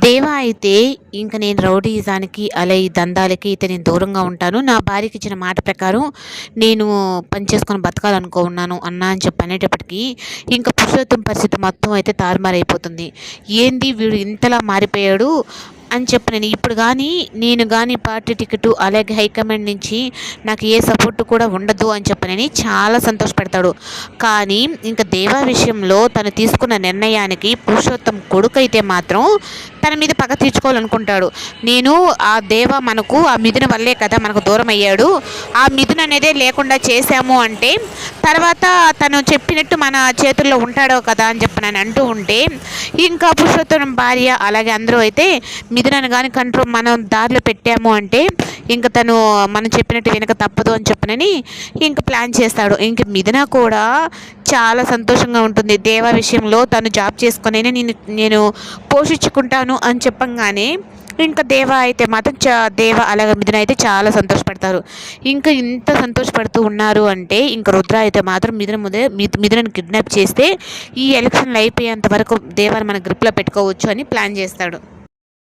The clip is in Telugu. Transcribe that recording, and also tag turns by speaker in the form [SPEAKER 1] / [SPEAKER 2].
[SPEAKER 1] దేవ అయితే ఇంక నేను రౌడీయిజానికి అలా ఈ దందాలకి అయితే నేను దూరంగా ఉంటాను. నా భార్యకి ఇచ్చిన మాట ప్రకారం నేను పని చేసుకొని బతకాలనుకున్నాను అన్నా అని చెప్పి అనేటప్పటికి ఇంక పురుషోత్తం పరిస్థితి మొత్తం అయితే తారుమారైపోతుంది. ఏంది వీడు ఇంతలా మారిపోయాడు అని చెప్పి ఇప్పుడు కానీ నేను కానీ పార్టీ టికెట్ అలాగే హైకమాండ్ నుంచి నాకు ఏ సపోర్ట్ కూడా ఉండదు అని చెప్పనని చాలా సంతోషపెడతాడు. కానీ ఇంకా దేవా విషయంలో తను తీసుకున్న నిర్ణయానికి పురుషోత్తం కొడుకైతే మాత్రం తన మీద పగ తీర్చుకోవాలనుకుంటాడు. నేను ఆ దేవ మనకు ఆ మిథున వల్లే కదా మనకు దూరం అయ్యాడు, ఆ మిథున అనేదే లేకుండా చేశాము అంటే తర్వాత తను చెప్పినట్టు మన చేతుల్లో ఉంటాడో కదా అని చెప్పి నేను అంటూ ఉంటే ఇంకా పురుషోత్తం భార్య అలాగే అందరూ అయితే మిథునను కానీ కంట్రోల్ మనం దారిలో పెట్టాము అంటే ఇంక తను మనం చెప్పినట్టు వెనక తప్పదు అని చెప్పనని ఇంక ప్లాన్ చేస్తాడు. ఇంక మిథున కూడా చాలా సంతోషంగా ఉంటుంది. దేవా విషయంలో తను జాబ్ చేసుకునే నేను పోషించుకుంటాను అని చెప్పంగానే ఇంకా దేవ అయితే మాత్రం దేవ అలాగే మిథున అయితే చాలా సంతోషపడతారు. ఇంకా ఇంత సంతోషపడుతూ ఉన్నారు అంటే ఇంకా రుద్ర అయితే మాత్రం మిథునను కిడ్నాప్ చేస్తే ఈ ఎలక్షన్లు అయిపోయేంత వరకు దేవాన్ని మన గ్రిప్లో పెట్టుకోవచ్చు అని ప్లాన్ చేస్తాడు.